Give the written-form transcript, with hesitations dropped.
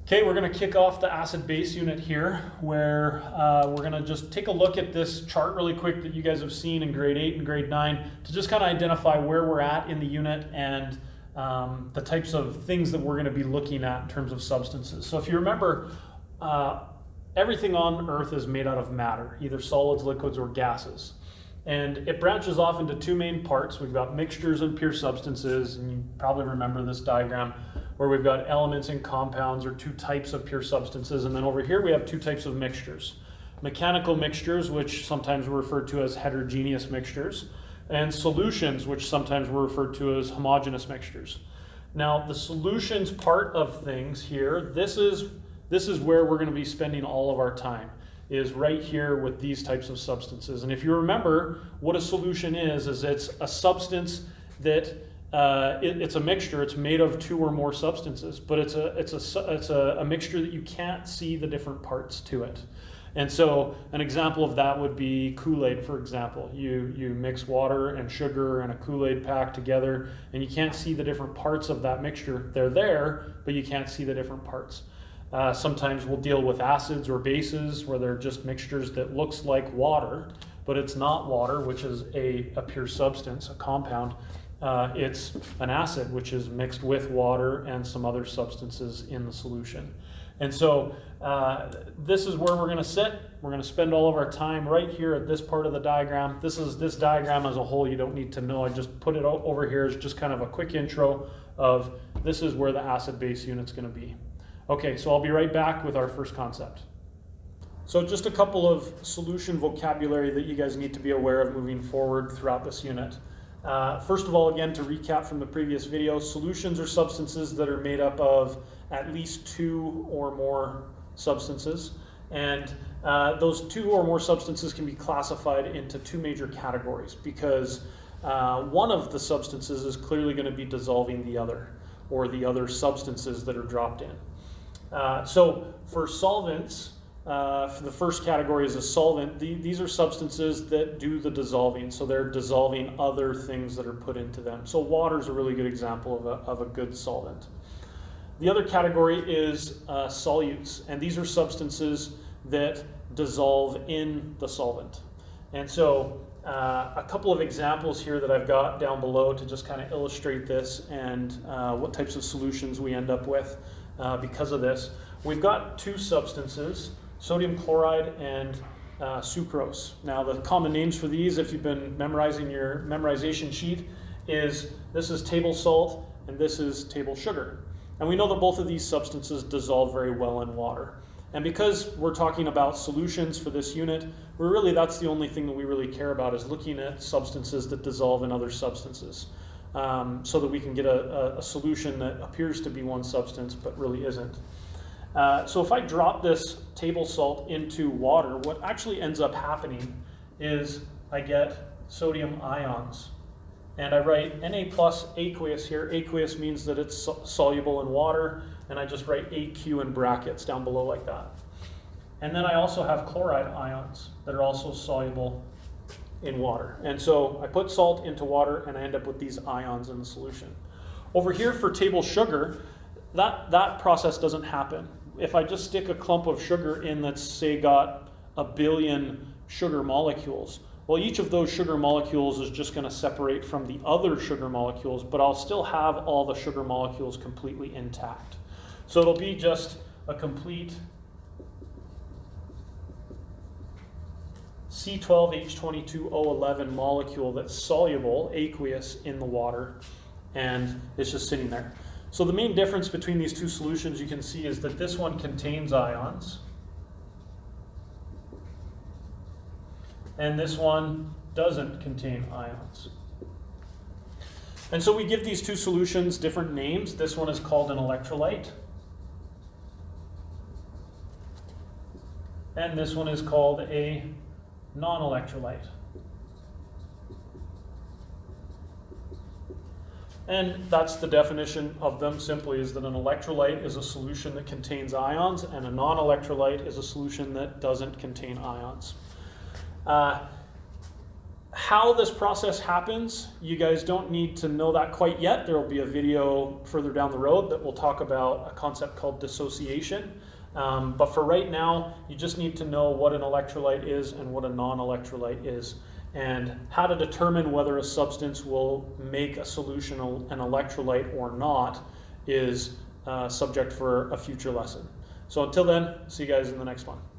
Okay, we're going to kick off the acid-base unit here, where we're going to just take a look at this chart really quick that you guys have seen in grade 8 and grade 9 to just kind of identify where we're at in the unit and the types of things that we're going to be looking at in terms of substances. So if you remember, everything on Earth is made out of matter, either solids, liquids, or gases. And it branches off into two main parts. We've got mixtures and pure substances, and you probably remember this diagram where we've got elements and compounds, or two types of pure substances, and then over here we have two types of mixtures. Mechanical mixtures, which sometimes we're referred to as heterogeneous mixtures, and solutions, which sometimes we're referred to as homogeneous mixtures. Now, the solutions part of things here, this is where we're going to be spending all of our time, is right here with these types of substances. And if you remember what a solution is it's a substance that it's a mixture. It's made of two or more substances, but it's a mixture that you can't see the different parts to it. And so an example of that would be Kool-Aid, for example. You mix water and sugar and a Kool-Aid pack together, and you can't see the different parts of that mixture. They're there, but you can't see the different parts. Sometimes we'll deal with acids or bases where they're just mixtures that looks like water, but it's not water, which is a pure substance, a compound. It's an acid, which is mixed with water and some other substances in the solution. And so this is where we're going to sit. We're going to spend all of our time right here at this part of the diagram. This diagram as a whole you don't need to know. I just put it over here as just kind of a quick intro of this is where the acid-base unit's going to be. Okay, so I'll be right back with our first concept. So just a couple of solution vocabulary that you guys need to be aware of moving forward throughout this unit. First of all, again, to recap from the previous video, solutions are substances that are made up of at least two or more substances. And those two or more substances can be classified into two major categories because one of the substances is clearly going to be dissolving the other, or the other substances that are dropped in. So for solvents, for the first category is a solvent. These are substances that do the dissolving, so they're dissolving other things that are put into them. So water is a really good example of a good solvent. The other category is solutes, and these are substances that dissolve in the solvent. And so a couple of examples here that I've got down below to just kind of illustrate this and what types of solutions we end up with because of this. We've got two substances, sodium chloride and sucrose. Now the common names for these, if you've been memorizing your memorization sheet, is this is table salt and this is table sugar. And we know that both of these substances dissolve very well in water. And because we're talking about solutions for this unit, that's the only thing that we really care about is looking at substances that dissolve in other substances. So that we can get a solution that appears to be one substance but really isn't. So if I drop this table salt into water, what actually ends up happening is I get sodium ions. And I write Na plus aqueous here. Aqueous means that it's soluble in water, and I just write AQ in brackets down below like that. And then I also have chloride ions that are also soluble in water. And so I put salt into water and I end up with these ions in the solution. Over here for table sugar, that process doesn't happen. If I just stick a clump of sugar in that's, say, got 1 billion sugar molecules, well, each of those sugar molecules is just going to separate from the other sugar molecules, but I'll still have all the sugar molecules completely intact. So it'll be just a complete C12H22O11 molecule that's soluble, aqueous, in the water, and it's just sitting there. So the main difference between these two solutions you can see is that this one contains ions, and this one doesn't contain ions. And so we give these two solutions different names. This one is called an electrolyte, and this one is called a non-electrolyte. And that's the definition of them simply, is that an electrolyte is a solution that contains ions, and a non-electrolyte is a solution that doesn't contain ions. How this process happens, you guys don't need to know that quite yet. There will be a video further down the road that will talk about a concept called dissociation. But for right now, you just need to know what an electrolyte is and what a non-electrolyte is, and how to determine whether a substance will make a solution an electrolyte or not is subject for a future lesson. So until then, see you guys in the next one.